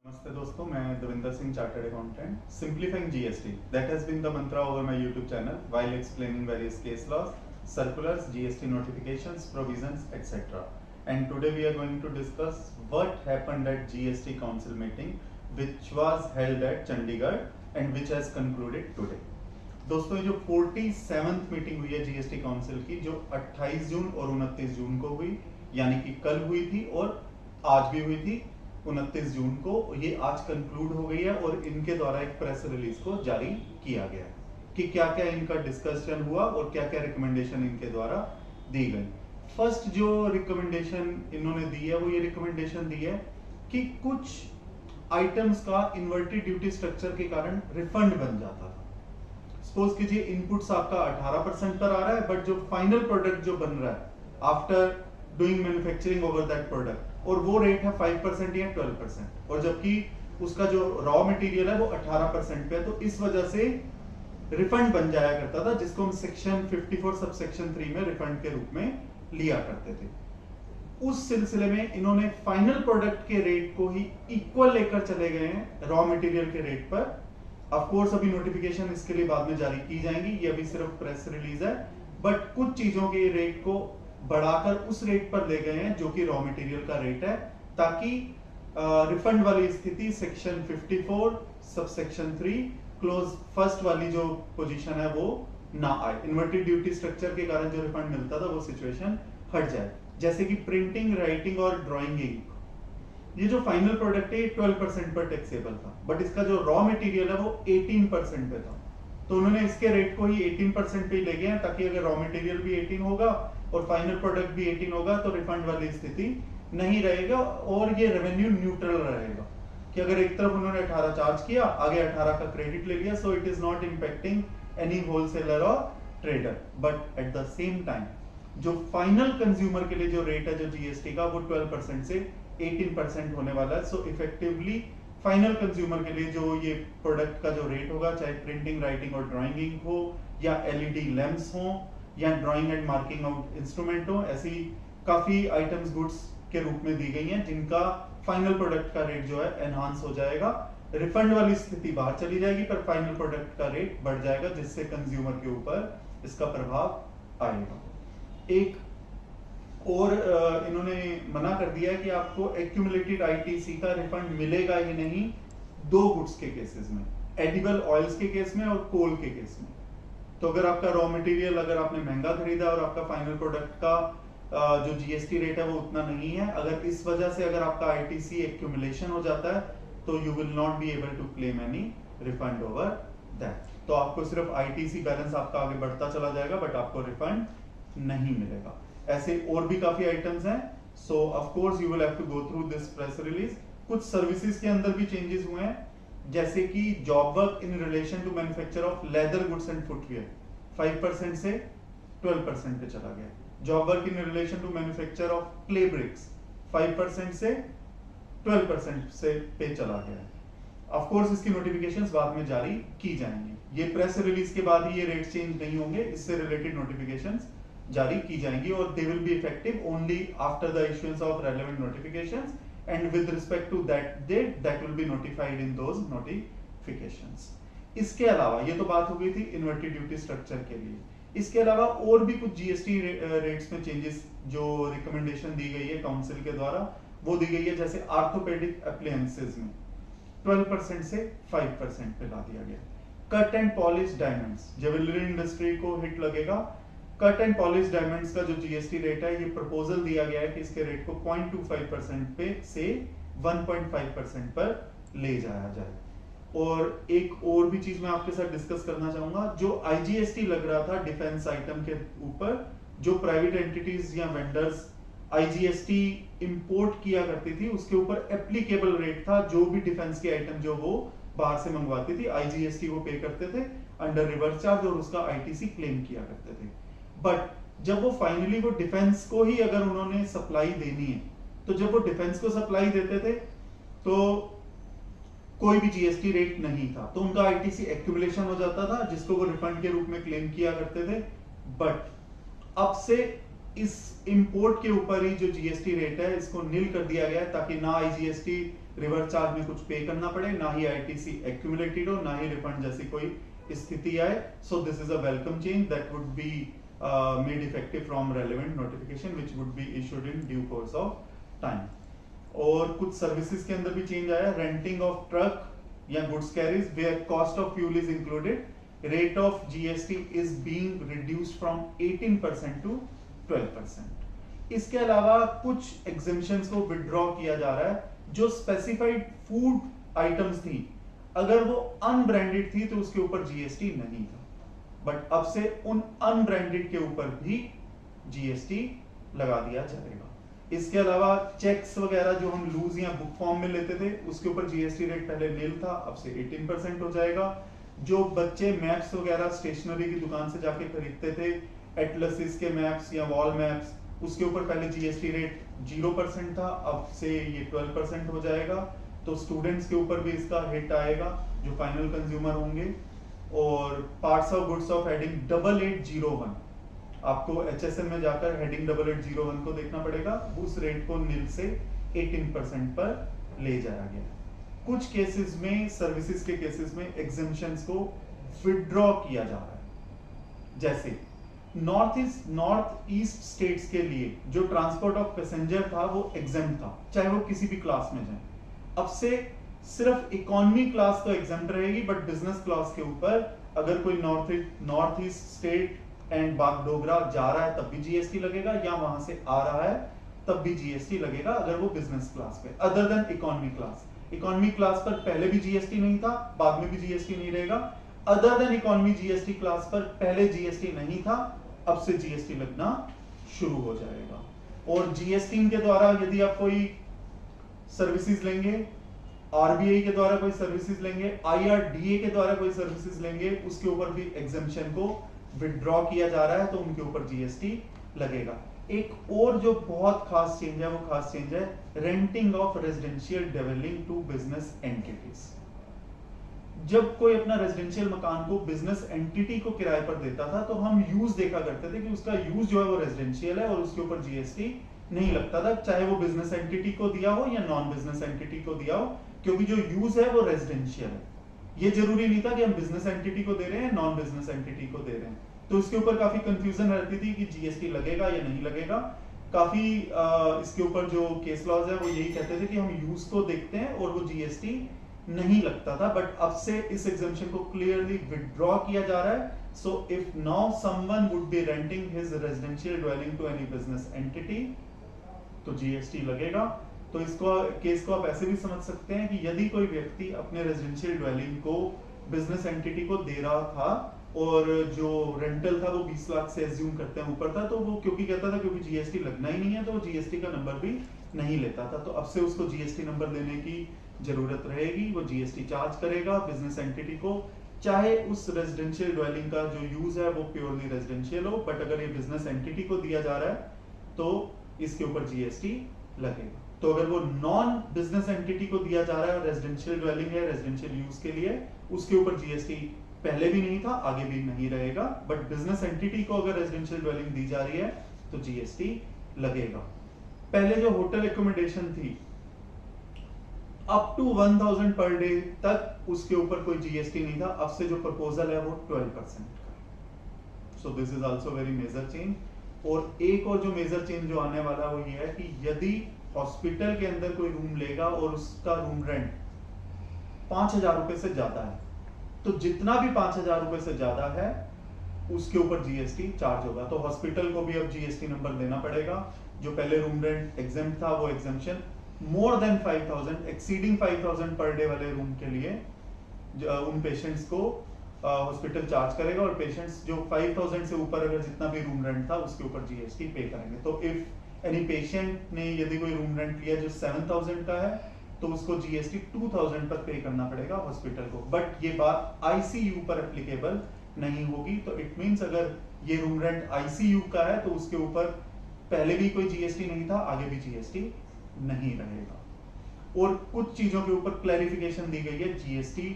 नमस्ते दोस्तों, मैं Devinder Singh, chartered accountant. Simplifying GST, that has been the mantra over my YouTube channel while explaining various case laws, circulars, GST notifications, provisions, etc. And today we are going to discuss what happened at GST council meeting which was held at Chandigarh and which has concluded today. दोस्तों, ये जो 47th meeting हुई है GST council की, जो 28 जून और 29 जून को हुई, यानी कि कल हुई थी और आज भी हुई थी 29 जून को. ये आज कंक्लूड हो गई है और इनके द्वारा एक प्रेस रिलीज को जारी किया गया कि क्या क्या इनका डिस्कशन हुआ और क्या क्या रिकमेंडेशन इनके द्वारा दी गई. फर्स्ट जो रिकमेंडेशन इन्होंने दी है वो ये रिकमेंडेशन दी है कि कुछ आइटम्स का इन्वर्टेड ड्यूटी स्ट्रक्चर के कारण रिफंड बन जाता था. सपोज कीजिए इनपुट्स आपका 18% पर आ रहा है, बट जो फाइनल प्रोडक्ट जो बन रहा है after doing manufacturing over that product, और वो रेट है 5% या 12%, और जबकि उसका जो रॉ मटेरियल है वो 18% पे है, तो इस वजह से रिफंड बन जाया करता था, जिसको हम सेक्शन 54 सबसेक्शन 3 में रिफंड के रूप में लिया करते थे. उस सिलसिले में इन्होंने फाइनल प्रोडक्ट के रेट को ही इक्वल लेकर चले गए हैं रॉ मटेरियल के रेट पर. ऑफ कोर्स अभी नोटिफिकेशन इसके लिए बाद में जारी की जाएंगी, ये अभी सिर्फ प्रेस रिलीज है, बट कुछ चीजों के रेट को बढ़ाकर उस रेट पर ले गए हैं जो कि रॉ मटेरियल का रेट है, ताकि रिफंड वाली स्थिति सेक्शन 54 सबसेक्शन 3 क्लोज फर्स्ट वाली जो पोजीशन है वो ना आए. इन्वर्टेड ड्यूटी स्ट्रक्चर के कारण जो रिफंड मिलता था वो सिचुएशन हट जाए. जैसे कि प्रिंटिंग, राइटिंग और ड्राइंग इंक, ये जो फाइनल प्रोडक्ट है 12% पर टैक्सेबल था, बट इसका जो रॉ मटेरियल है वो 18% पे था. तो उन्होंने इसके रेट को ही 18% पे ले गए हैं, ताकि अगर रॉ मटेरियल भी 18 होगा और फाइनल प्रोडक्ट भी 18 होगा तो रिफंड वाली स्थिति नहीं रहेगा और ये रेवेन्यू न्यूट्रल रहेगा कि अगर एक तरफ उन्होंने 18 चार्ज किया, आगे 18 का क्रेडिट ले लिया, so it is not impacting any wholesaler और trader. But at the same time जो फाइनल कंज्यूमर के लिए जो रेट है जो जीएसटी का, वो 12% से 18% होने वाला है. सो इफेक्टिवली फाइनल कंज्यूमर के लिए जो ये प्रोडक्ट का जो रेट होगा, चाहे प्रिंटिंग, राइटिंग और ड्राइंग इंक हो, या एलईडी लैंप्स हो, या drawing and marking out instrument हो, ऐसी काफी आइटम्स गुड्स के रूप में दी गई हैं जिनका फाइनल प्रोडक्ट का रेट जो है एनहांस हो जाएगा. रिफंड वाली स्थिति बाहर चली जाएगी, पर फाइनल प्रोडक्ट का रेट बढ़ जाएगा, जिससे कंज्यूमर के ऊपर इसका प्रभाव आएगा. एक और इन्होंने मना कर दिया है कि आपको एक्यूमुलेटेड आईटीसी का रिफंड मिलेगा ही नहीं दो गुड्स के केसेस में, एडिबल ऑयल्स के केस में और कोल के केस में. तो अगर आपका रॉ मटेरियल अगर आपने महंगा खरीदा और आपका फाइनल प्रोडक्ट का जो जीएसटी रेट है वो उतना नहीं है, अगर इस वजह से अगर आपका आईटीसी एक्यूमुलेशन हो जाता है तो you will not be able to claim any refund over that. तो आपको सिर्फ आईटीसी बैलेंस आपका आगे बढ़ता चला जाएगा, बट आपको रिफंड नहीं मिलेगा. ऐसे और भी काफी आइटम्स हैं. So of course you will have to go through this press release. कुछ सर्विसेज के अंदर भी चेंजेस हुए हैं, जैसे कि job work in relation to manufacture of leather goods and footwear 5% से 12% पे चला गया. Job work in relation to manufacture of clay bricks 5% से 12% से पे चला गया है. ऑफ कोर्स इसकी नोटिफिकेशंस बाद में जारी की जाएंगी. ये प्रेस रिलीज के बाद ही ये रेट चेंज नहीं होंगे, इससे रिलेटेड नोटिफिकेशंस जारी की जाएंगी और they will be effective only after the issuance of relevant notifications and with respect to that date that will be notified in those notifications. इसके अलावा ये तो बात हो गई थी इन्वर्टेड ड्यूटी स्ट्रक्चर के लिए. इसके अलावा और भी कुछ जीएसटी रेट्स में चेंजेस जो रिकमेंडेशन दी गई है काउंसिल के द्वारा वो दी गई है. जैसे आर्थोपेडिक अप्लायंसेस में 12% से 5% पे ला दिया गया. Cut and polish diamonds, jewellery industry को हिट लगेगा. कट एंड पॉलिश डायमंड्स का जो जीएसटी रेट है, ये प्रपोजल दिया गया है कि इसके रेट को 0.25% पे से 1.5% पर ले जाया जाए. और एक और भी चीज मैं आपके साथ डिस्कस करना चाहूंगा, जो आईजीएसटी लग रहा था डिफेंस आइटम के ऊपर, जो प्राइवेट एंटिटीज या वेंडर्स आईजीएसटी इंपोर्ट किया करती थी, उसके ऊपर एप्लीकेबल रेट था. जो भी डिफेंस के आइटम जो वो बाहर से मंगवाती थी, आईजीएसटी वो पे करते थे अंडर रिवर्स चार्ज और उसका आईटीसी क्लेम किया करते थे. बट जब वो फाइनली वो डिफेंस को ही अगर उन्होंने सप्लाई देनी है, तो जब वो डिफेंस को सप्लाई देते थे तो कोई भी जीएसटी रेट नहीं था, तो उनका आईटीसी एक्यूमुलेशन हो जाता था, जिसको वो रिफंड के रूप में क्लेम किया करते थे. बट अब से इस इंपोर्ट के ऊपर ही जो जीएसटी रेट है इसको नील कर दिया गया है, ताकि ना आईजीएसटी रिवर्स चार्ज में कुछ पे करना पड़े, ना ही आईटीसी एक्यूमुलेटेड हो, ना ही रिफंड जैसी कोई स्थिति आए. So this is a welcome change that would be made effective from relevant notification which would be issued in due course of time. और कुछ सर्विसेज के अंदर भी चेंज आया. रेंटिंग ऑफ ट्रक या goods carriage where cost of fuel is included, rate of GST is being reduced from 18% to 12%. इसके अलावा कुछ exemptions को withdraw किया जा रहा है. जो specified food items थी, अगर वो unbranded थी तो उसके ऊपर GST नहीं था, बट अब से उन unbranded के ऊपर भी GST लगा दिया जाएगा. इसके अलावा चेक्स वगैरह जो हम लूज या बुक फॉर्म में लेते थे उसके ऊपर GST रेट पहले नील था, अब से 18% हो जाएगा. जो बच्चे मैप्स वगैरह स्टेशनरी की दुकान से जाके खरीदते थे, एटलसिस के मैप्स या वॉल मैप्स, उसके ऊपर पहले जीएसटी रेट 0% था, अब से ये 12% हो जाएगा. तो स्टूडेंट्स के ऊपर भी इसका हिट आएगा जो फाइनल कंज्यूमर होंगे. और parts of goods of heading 8801, आपको एचएसएम में जाकर हेडिंग 8801 को देखना पड़ेगा. उस रेट को नील से 18% पर ले जाया गया. कुछ केसेस में, सर्विसेज के केसेस में एग्जेम्पशंस को विड्रॉ किया जा रहा है. जैसे नॉर्थ ईस्ट स्टेट्स के लिए जो ट्रांसपोर्ट ऑफ पैसेंजर था वो एग्जेम्प्ट था, चाहे वो किसी भी क्लास में जाए. अब से सिर्फ इकोनॉमी क्लास तो एग्जेम्प्ट रहेगी, बट बिजनेस क्लास के ऊपर अगर कोई north east state and Bagdogra जा रहा है तब भी जीएसटी लगेगा, या वहां से आ रहा है तब भी जीएसटी लगेगा अगर वो बिजनेस क्लास पे, other than economy class. Economy class पर पहले भी जीएसटी नहीं था, बाद में भी जीएसटी नहीं रहेगा. Other than economy GST class पर पहले जीएसटी नहीं था, अब से जीएसटी लगना शुरू हो जाएगा. और जीएसटी के द्वारा यदि आप कोई सर्विसेज लेंगे, आरबीआई के द्वारा कोई सर्विसेज लेंगे, आईआरडीए के द्वारा कोई सर्विसेज लेंगे, उसके ऊपर भी एग्जेम्पशन को विड्रॉ किया जा रहा है तो उनके ऊपर जीएसटी लगेगा. एक और जो बहुत खास चेंज है वो खास चेंज है renting of residential dwelling to business entities. जब कोई अपना रेजिडेंशियल मकान को बिजनेस एंटिटी को किराए पर देता था तो हम यूज देखा करते थे कि उसका यूज जो है वो रेजिडेंशियल है और उसके ऊपर जीएसटी नहीं लगता था, चाहे वो बिजनेस एंटिटी को दिया हो या नॉन बिजनेस एंटिटी को दिया हो, क्योंकि जो यूज है वो रेजिडेंशियल है. ये जरूरी नहीं था कि हम बिजनेस एंटिटी को दे रहे हैं, नॉन बिजनेस एंटिटी को दे रहे हैं. तो इसके ऊपर काफी कंफ्यूजन रहती थी कि जीएसटी लगेगा या नहीं लगेगा. काफी इसके ऊपर जो केस लॉज है वो यही कहते थे कि हम यूज को देखते हैं और वो जीएसटी नहीं लगता था, बट अब से इस एग्जेम्पशन को क्लियरली विड्रॉ किया जा रहा है. So if now someone would be renting his residential dwelling to any business entity तो जीएसटी लगेगा. तो इसको केस को आप ऐसे भी समझ सकते हैं कि यदि कोई व्यक्ति अपने रेजिडेंशियल ड्वेलिंग को बिजनेस एंटिटी को दे रहा था और जो रेंटल था वो 20 लाख से एज्यूम करते हैं ऊपर था, तो वो क्योंकि कहता था क्योंकि जीएसटी लगना ही नहीं है तो वो जीएसटी का नंबर भी नहीं लेता था. तो अब से उसको जीएसटी नंबर देने की जरूरत रहेगी. वो जीएसटी चार्ज करेगा बिजनेस एंटिटी को, चाहे उस रेजिडेंशियल ड्वेलिंग का जो यूज है वो प्योरली रेजिडेंशियल हो, बट अगर ये बिजनेस एंटिटी को दिया जा रहा है तो इसके ऊपर जीएसटी लगेगा. तो अगर वो नॉन बिजनेस एंटिटी को दिया जा रहा है, रेजिडेंशियल ड्वेलिंग है रेजिडेंशियल यूज के लिए, उसके ऊपर जीएसटी पहले भी नहीं था, आगे भी नहीं रहेगा. बट बिजनेस एंटिटी को अगर रेजिडेंशियल ड्वेलिंग दी जा रही है तो जीएसटी लगेगा. पहले जो होटल एकोमोडेशन थी अप टू 1000 पर डे तक उसके ऊपर कोई जीएसटी नहीं था. अब से जो प्रपोजल है वो 12% का. So this is also very major change. और एक और जो मेजर चेंज जो आने वाला है वो ये है कि यदि हॉस्पिटल के अंदर कोई रूम लेगा और उसका रूम रेंट 5000 रुपए से ज्यादा है, तो जितना भी 5000 रुपए से ज्यादा है उसके ऊपर जीएसटी चार्ज होगा. तो हॉस्पिटल को भी अब जीएसटी नंबर देना पड़ेगा. जो पहले रूम रेंट एग्जेम्प्ट था वो exemption more than 5000, exceeding 5000 per day वाले रूम के लिए उन पेशेंट्स को हॉस्पिटल चार्ज करेगा, और पेशेंट्स जो 5000 से ऊपर अगर जितना भी रूम रेंट था उसके ऊपर जीएसटी पे करेंगे. तो इफ एनी पेशेंट ने यदि कोई रूम रेंट लिया जो 7000 का है तो उसको जीएसटी 2000 पर पे करना पड़ेगा हॉस्पिटल को. बट ये बात आईसीयू पर एप्लीकेबल नहीं होगी. तो इट मींस अगर ये रूम रेंट आईसीयू का है तो उसके ऊपर पहले भी कोई जीएसटी नहीं था, आगे भी जीएसटी नहीं रहेगा. और कुछ चीजों के ऊपर क्लैरिफिकेशन दी गई है जीएसटी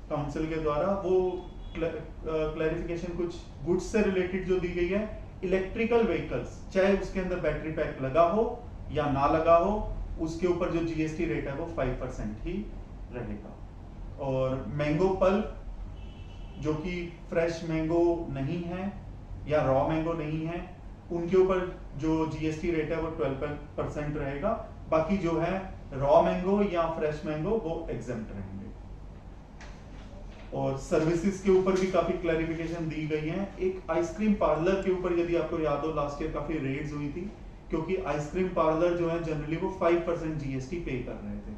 काउंसिल के द्वारा. वो क्लैरिफिकेशन कुछ गुड्स से रिलेटेड जो दी गई है इलेक्ट्रिकल व्हीकल्स, चाहे उसके अंदर बैटरी पैक लगा हो या ना लगा हो, उसके ऊपर जो जीएसटी रेट है वो 5% ही रहेगा। और मैंगो पल्प जो कि फ्रेश मैंगो नहीं है या रॉ मैंगो नहीं है, उनके ऊपर जो जीएसटी रेट है वो 12% रहेगा। बाकी जो है रॉ मैंगो या फ्रेश मैंगो वो एग्जेम्प्ट रहेंगे। और सर्विसेज के ऊपर भी काफी क्लैरिफिकेशन दी गई है। एक आइसक्रीम पार्लर के ऊपर यदि आपको याद हो लास्ट ईयर काफी रेड्स हुई थी, क्योंकि आइसक्रीम पार्लर जो है जनरली वो 5% जीएसटी पे कर रहे थे।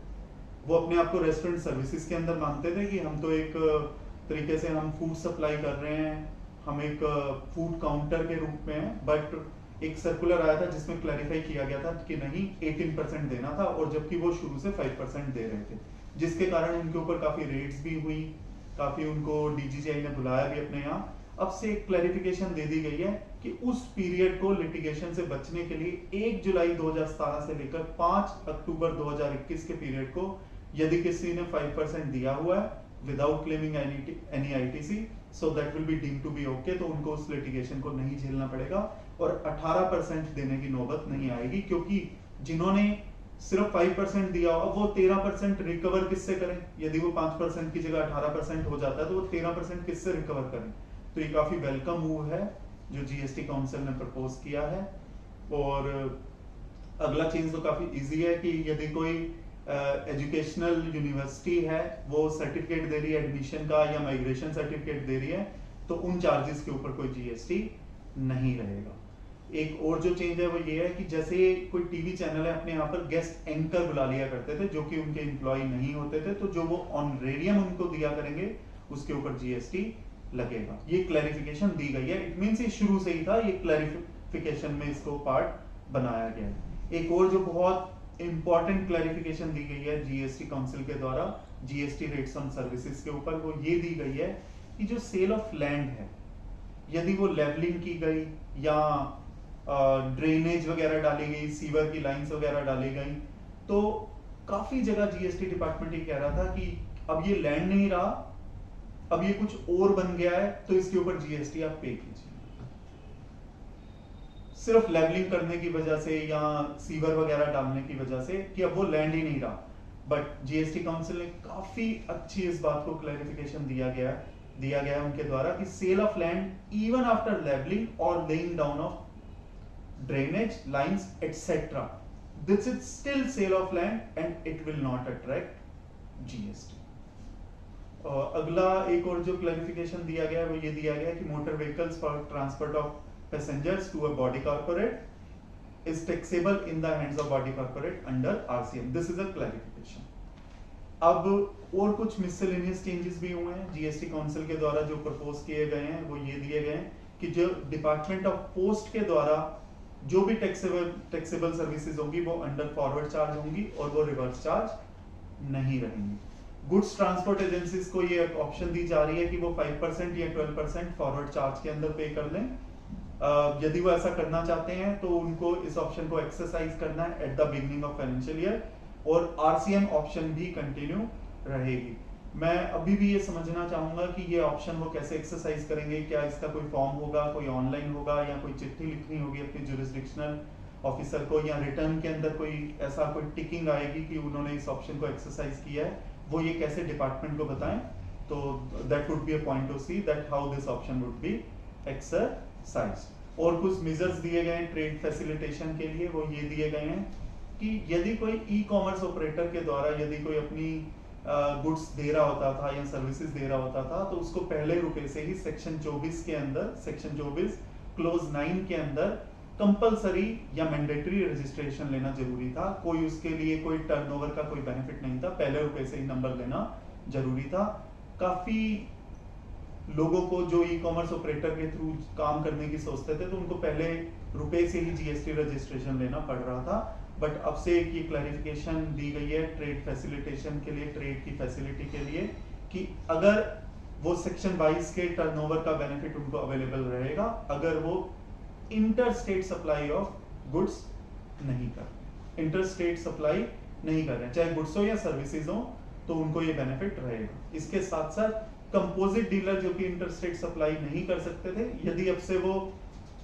वो अपने आप को रेस्टोरेंट सर्विसेज के अंदर मानते थे कि हम तो एक तरीके से हम फूड सप्लाई कर रहे हैं, हम एक फूड काउंटर के रूप में हैं। बट एक सर्कुलर आया था जिसमें क्लैरिफाई किया गया था कि नहीं 18% देना था, और जबकि वो शुरू से 5% दे रहे थे, जिसके कारण उनके ऊपर काफी रेड्स भी हुई, काफी उनको डीजीसीआई ने बुलाया भी अपने यहाँ। अब से एक क्लैरिफिकेशन दे दी गई है कि उस पीरियड को लिटिगेशन से बचने के लिए 1 जुलाई 2017 से लेकर 5 अक्टूबर 2021 के पीरियड को यदि किसी ने 5% दिया हुआ है without claiming any ITC, so that will be deemed to be okay, तो उनको उस लिटिगेशन को नहीं झेलना पड़ेगा और 18% देने की नौबत नहीं आएगी। क्योंकि जिन्होंने सिर्फ 5% दिया, अब वो 13% रिकवर किससे करें? यदि वो 5% की जगह 18% हो जाता है तो वो 13% किससे रिकवर करें? तो ये काफी वेलकम मूव है जो जीएसटी काउंसिल ने प्रपोज किया है। और अगला चीज तो काफी इजी है कि यदि कोई एजुकेशनल यूनिवर्सिटी है वो सर्टिफिकेट दे रही है एडमिशन का या माइग्रेशन सर्टिफिकेट दे रही है, तो उन चार्जेस के ऊपर कोई जीएसटी नहीं रहेगा। एक और जो चेंज है वो ये है कि जैसे कोई टीवी चैनल है अपने यहाँ पर गेस्ट एंकर बुला लिया करते थे जो कि उनके एम्प्लॉय नहीं होते थे, तो जो वो ऑनरेरियम उनको दिया करेंगे उसके ऊपर जीएसटी लगेगा। ये क्लैरिफिकेशन दी गई है। इट मींस ये शुरू से ही था, ये क्लैरिफिकेशन में इसको पार्ट बनाया गया है। एक और जो बहुत इंपॉर्टेंट क्लैरिफिकेशन दी गई है जीएसटी काउंसिल के द्वारा जीएसटी रेट्स ऑन सर्विसेज के ऊपर, वो ये दी गई है कि जो सेल ऑफ लैंड है यदि वो लेवलिंग की गई या ड्रेनेज वगैरह डाली गई, सीवर की लाइंस वगैरह डाली गई, तो काफी जगह जीएसटी डिपार्टमेंट ये कह रहा था कि अब ये लैंड नहीं रहा, अब ये कुछ और बन गया है, तो इसके ऊपर जीएसटी आप पे कीजिए। सिर्फ लेवलिंग करने की वजह से या सीवर वगैरह डालने की वजह से कि अब वो लैंड ही नहीं रहा। बट जीएसटी काउंसिल ने काफी अच्छी इस बात को क्लैरिफिकेशन दिया गया है उनके द्वारा कि sale of land even after levelling और laying down of drainage lines etc, this is still sale of land and it will not attract GST। अगला एक और जो क्लैरिफिकेशन दिया गया है वो ये दिया गया है कि motor vehicles for transport of passengers to a body corporate is taxable in the hands of body corporate under RCM. This is a clarification. अब और कुछ मिसलेनियस चेंजेस भी हुए हैं जीएसटी काउंसिल के द्वारा जो प्रपोज किए गए हैं, वो ये दिए गए हैं कि जो डिपार्टमेंट ऑफ पोस्ट के द्वारा जो भी टैक्सेबल सर्विसेज होंगी वो अंडर फॉरवर्ड चार्ज होंगी और वो रिवर्स चार्ज नहीं रहेंगी। गुड्स ट्रांसपोर्ट एजेंसीज को ये ऑप्शन दी जा रही है कि वो 5% या 12% फॉरवर्ड चार्ज के अंदर पे कर लें। यदि वो ऐसा करना चाहते हैं तो उनको इस ऑप्शन को एक्सरसाइज करना है at the beginning of financial year, और आरसीएम ऑप्शन भी कंटिन्यू रहेगी। मैं अभी भी ये समझना चाहूंगा कि ये ऑप्शन वो कैसे एक्सरसाइज करेंगे, क्या इसका कोई फॉर्म होगा, कोई ऑनलाइन होगा, या कोई चिट्ठी लिखनी होगी अपने जुरिस्डिक्शनल ऑफिसर को, या रिटर्न के अंदर कोई ऐसा कोई टिकिंग आएगी कि उन्होंने इस ऑप्शन को एक्सरसाइज किया है, वो ये कैसे डिपार्टमेंट को बताएं। तो that would be a point two see that how this option would be exercise. और कुछ मेजर्स दिए गए हैं ट्रेड फैसिलिटेशन के लिए, वो ये दिए गए हैं कि यदि कोई ई कॉमर्स ऑपरेटर के द्वारा यदि कोई अपनी गुड्स दे रहा होता था या सर्विसेज दे रहा होता था, तो उसको पहले रुपए से ही सेक्शन 24 के अंदर, सेक्शन 24 क्लोज 9 के अंदर कंपलसरी या मैंडेटरी रजिस्ट्रेशन लेना जरूरी था। कोई उसके लिए कोई टर्नओवर का कोई बेनिफिट नहीं था, पहले रुपए से ही नंबर लेना जरूरी था। काफी लोगों को जो ई कॉमर्स ऑपरेटर के थ्रू काम करने की सोचते थे तो उनको पहले रुपए से ही जीएसटी रजिस्ट्रेशन लेना पड़ रहा था। बट अब से एक ये क्लैरिफिकेशन दी गई है ट्रेड फैसिलिटेशन के लिए, ट्रेड की फैसिलिटी के लिए, कि अगर वो सेक्शन 22 के टर्नओवर का बेनिफिट उनको अवेलेबल रहेगा अगर वो inter state supply of goods नहीं कर रहे, इंटर स्टेट सप्लाई नहीं कर रहे हैं, चाहे गुड्स हो या सर्विसेज हो, तो उनको ये बेनिफिट रहेगा। इसके साथ साथ कंपोजिट डीलर जो कि इंटर स्टेट सप्लाई नहीं कर सकते थे, यदि अब से वो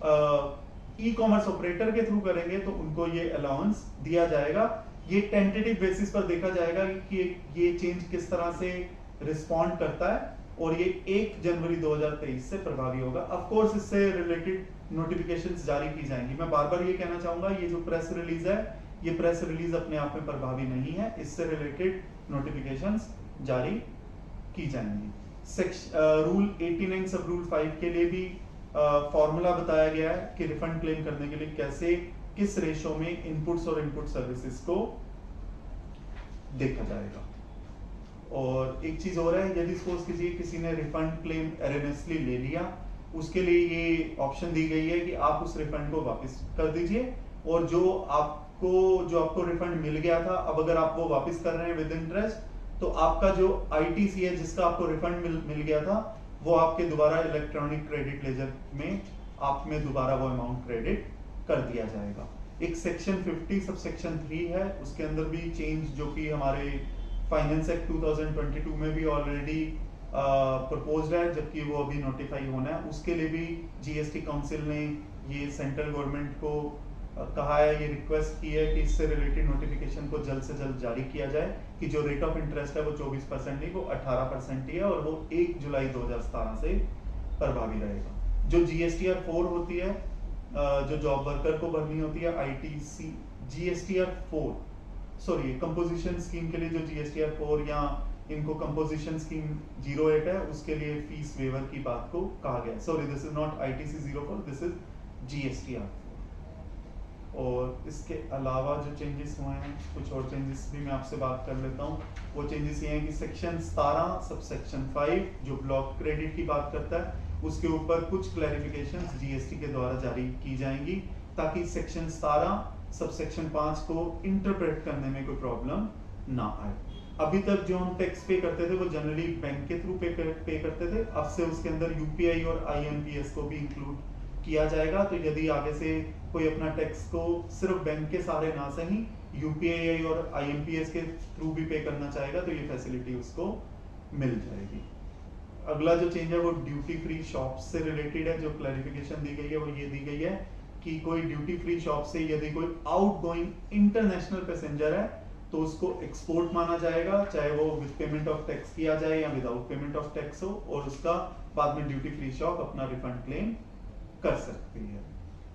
ई कॉमर्स ऑपरेटर के थ्रू करेंगे तो उनको ये अलाउंस दिया जाएगा। ये टेंटेटिव बेसिस पर देखा जाएगा कि ये चेंज किस तरह से रिस्पॉन्ड करता है, और ये 1 जनवरी 2023 से प्रभावी होगा। ऑफ कोर्स इससे रिलेटेड नोटिफिकेशंस जारी की जाएंगी। मैं बार बार ये कहना चाहूंगा, ये जो प्रेस रिलीज है, ये प्रेस रिलीज अपने आप में प्रभावी नहीं है, इससे रिलेटेड नोटिफिकेशंस जारी की जाएंगी। रूल 89 सब रूल 5 के लिए भी फॉर्मूला बताया गया है कि रिफंड क्लेम करने के लिए कैसे, किस रेशो में इनपुट्स और इनपुट सर्विसेज को देखा जाएगा। और एक चीज और है, यदि सपोज कीजिए किसी ने रिफंड क्लेम एरनेसली ले लिया, उसके लिए ये ऑप्शन दी गई है कि आप उस रिफंड को वापस कर दीजिए, और जो आपको रिफंड मिल गया था, अब अगर आप वो वापस कर रहे हैं विद इंटरेस्ट, तो आपका जो आईटीसी है जिसका आपको रिफंड मिल गया था, वो आपके दोबारा इलेक्ट्रॉनिक क्रेडिट लेजर में आप में दोबारा वो अमाउंट क्रेडिट कर दिया जाएगा। एक सेक्शन 50 सब सेक्शन 3 है, उसके अंदर भी चेंज जो कि हमारे फाइनेंस एक्ट 2022 में भी ऑलरेडी प्रपोज्ड है, जबकि वो अभी नोटिफाई होना है। उसके लिए भी जीएसटी काउंसिल ने ये सेंट्रल गवर्नमेंट को कहा है, ये रिक्वेस्ट की है कि इससे रिलेटेड नोटिफिकेशन को जल्द से जल्द जारी किया जाए कि जो रेट ऑफ इंटरेस्ट है वो 24% नहीं, वो 18% ही है, और वो 1 जुलाई 2017 से प्रभावी रहेगा। जो जीएसटीआर 4 होती है, जो जॉब वर्कर को भरनी होती है, ITC GSTR 4 sorry composition scheme के लिए जो जीएसटीआर 4 या इनको कंपोजिशन स्कीम 08 है, उसके लिए फीस वेवर की बात को कहा गया है। Sorry, this is not ITC 04, this is GSTR 4। और इसके अलावा जो चेंजेस हुए हैं, कुछ और चेंजेस भी मैं आपसे बात कर लेता हूँ। वो चेंजेस ये हैं कि सेक्शन 17 सब सेक्शन 5 जो ब्लॉक क्रेडिट की बात करता है, उसके ऊपर कुछ क्लैरिफिकेशंस जीएसटी के द्वारा जारी की जाएंगी, ताकि सेक्शन 17 सब सेक्शन 5 को इंटरप्रेट करने में कोई प्रॉब्लम ना आए। अभी तक जो हम टैक्स पे करते थे वो जनरली बैंक के थ्रू पे करते थे, अब से उसके अंदर यूपीआई और आईएमपीएस को भी इंक्लूड किया जाएगा। तो यदि आगे से कोई अपना टैक्स को सिर्फ बैंक के सहारे ना सही यूपीआई और आईएमपीएस के थ्रू भी पे करना चाहेगा, तो ये फैसिलिटी उसको मिल जाएगी। अगला जो चेंज है वो ड्यूटी फ्री शॉप से रिलेटेड है। जो क्लैरिफिकेशन दी गई है वो ये दी गई है कि कोई ड्यूटी फ्री शॉप से यदि कोई आउटगोइंग इंटरनेशनल पैसेंजर है तो उसको एक्सपोर्ट माना जाएगा, चाहे वो विद पेमेंट ऑफ टैक्स किया जाए या विदाउट पेमेंट ऑफ टैक्स हो, और उसका बाद में ड्यूटी फ्री शॉप अपना रिफंड क्लेम कर सकती है।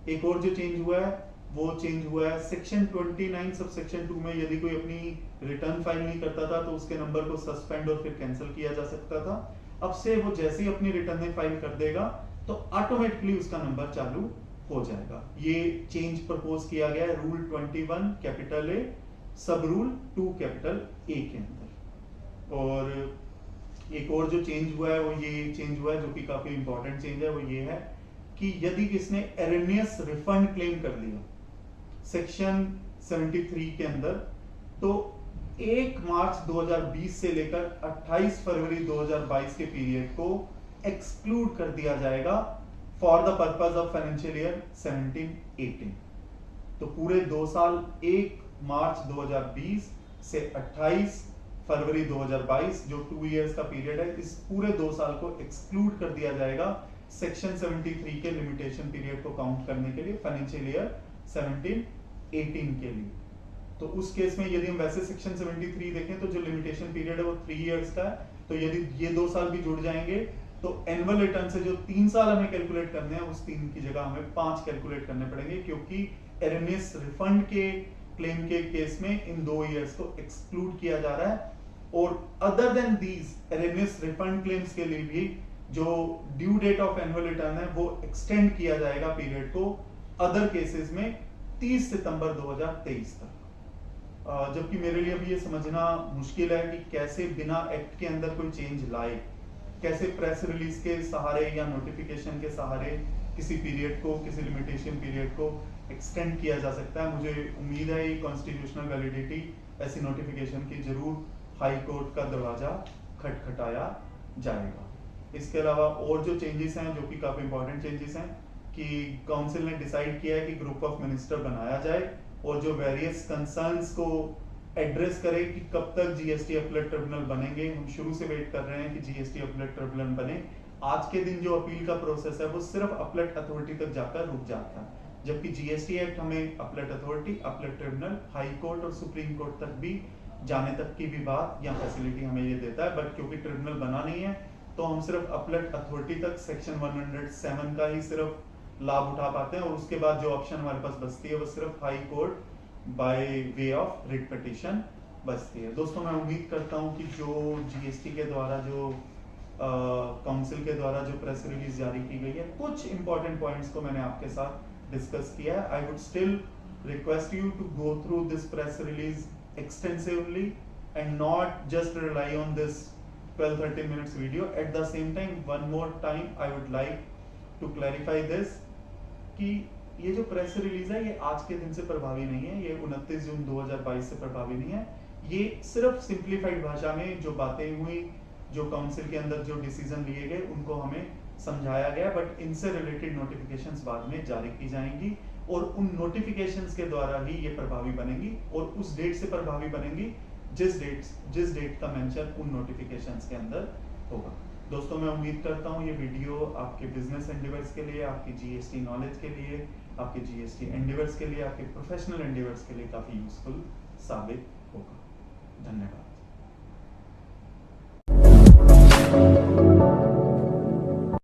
एक और जो चेंज हुआ है वो चेंज हुआ है सेक्शन 29 सब सेक्शन 2 में, यदि कोई अपनी रिटर्न फाइल नहीं करता था तो उसके नंबर को सस्पेंड और फिर कैंसिल किया जा सकता था। अब से वो जैसे ही अपनी रिटर्न फाइल कर देगा तो ऑटोमेटिकली उसका नंबर चालू हो जाएगा। ये चेंज प्रपोज किया गया है रूल 21 कैपिटल ए सब रूल 2 कैपिटल ए के अंदर। और एक और जो चेंज हुआ है वो ये चेंज हुआ है जो कि काफी इंपॉर्टेंट चेंज है, वो ये है कि यदि किसने एरनियस रिफंड क्लेम कर लिया सेक्शन 73 के अंदर, तो 1 मार्च 2020 से लेकर 28 फरवरी 2022 के पीरियड को एक्सक्लूड कर दिया जाएगा for the purpose of financial year 17-18। तो पूरे 2 साल 1 मार्च 2020 से 28 फरवरी 2022 जो 2 इयर्स का पीरियड है, इस पूरे 2 साल को एक्सक्लूड कर दिया जाएगा सेक्शन 73 के लिमिटेशन पीरियड को काउंट करने के लिए फाइनेंशियल ईयर 17-18 के लिए। तो उस केस में यदि हम वैसे सेक्शन 73 देखें तो जो लिमिटेशन पीरियड है वो 3 इयर्स का है, तो यदि ये 2 साल भी जुड़ जाएंगे तो एनुअल रिटर्न से जो 3 साल हमें कैलकुलेट करने हैं उस 3 की जगह हमें 5 कैलकुलेट करने पड़ेंगे, क्योंकि एरनियस रिफंड के क्लेम के केस में इन 2 इयर्स को एक्सक्लूड किया जा रहा है। और other than these erroneous refund claims के लिए भी जो due date of annual return है वो एक्सटेंड किया जाएगा पीरियड को अदर केसेस में 30 सितंबर 2023 तक। जबकि मेरे लिए अभी ये समझना मुश्किल है कि कैसे बिना एक्ट के अंदर कोई चेंज लाए, कैसे प्रेस रिलीज के सहारे या नोटिफिकेशन के सहारे किसी पीरियड को, किसी लिमिटेशन पीरियड को एक्सटेंड किया जा सकता है। मुझे उम्मीद है ये कॉन्स्टिट्यूशनल वैलिडिटी ऐसी नोटिफिकेशन की जरूर हाई कोर्ट का दरवाजा खटखटाया जाएगा। इसके अलावा और जो चेंजेस हैं जो कि काफी इंपॉर्टेंट चेंजेस हैं कि काउंसिल ने डिसाइड किया है कि ग्रुप ऑफ मिनिस्टर बनाया जाए और जो वेरियस कंसर्न्स को एड्रेस करे कि कब तक जीएसटी अपीलेट ट्रिब्यूनल बनेंगे। हम शुरू से वेट कर रहे हैं कि जीएसटी अपीलेट ट्रिब्यूनल बने, आज के दिन जो अपील का प्रोसेस है वो सिर्फ अपलेट अथॉरिटी तक जाकर रुक जाता है, जबकि जीएसटी एक्ट हमें अपलेट अथॉरिटी, अपलेट ट्रिब्यूनल, हाई कोर्ट और सुप्रीम कोर्ट तक भी जाने तक की भी बात या फैसिलिटी हमें ये देता है। बट क्योंकि ट्रिब्यूनल बना नहीं है तो हम सिर्फ अपलेट अथॉरिटी तक सेक्शन 107 का ही सिर्फ लाभ उठा पाते हैं, और उसके बाद जो ऑप्शन हमारे पास बचती है वो सिर्फ high court by way of writ petition बचती है। दोस्तों मैं उम्मीद करता हूँ कि जो जीएसटी के द्वारा जो काउंसिल के द्वारा जो प्रेस रिलीज जारी की गई है, कुछ इंपॉर्टेंट पॉइंट्स को मैंने आपके साथ डिस्कस किया है। I would still request you to go through this press release extensively and not just rely on this 12-13 minutes video. At the same time, one more time I would like to clarify this कि ये जो press release है ये आज के दिन से प्रभावी नहीं है, ये 29 जून 2022 से प्रभावी नहीं है। ये सिर्फ सिंप्लीफाइड भाषा में जो बातें हुई, जो काउंसिल के अंदर जो डिसीजन लिए गए उनको हमें समझाया गया, बट इनसे रिलेटेड नोटिफिकेशंस बाद में जारी की जाएंगी और उन नोटिफिकेशंस के द्वारा ही ये प्रभावी बनेंगी, और उस डेट से प्रभावी बनेंगी जिस डेट का मेंशन उन नोटिफिकेशंस के अंदर होगा। दोस्तों मैं उम्मीद करता हूँ ये वीडियो आपके बिजनेस एंडेवर्स के लिए, आपकी जीएसटी नॉलेज के लिए, आपके जीएसटी एंडेवर्स के लिए, आपके प्रोफेशनल एंडेवर्स के लिए काफी यूजफुल साबित होगा। धन्यवाद।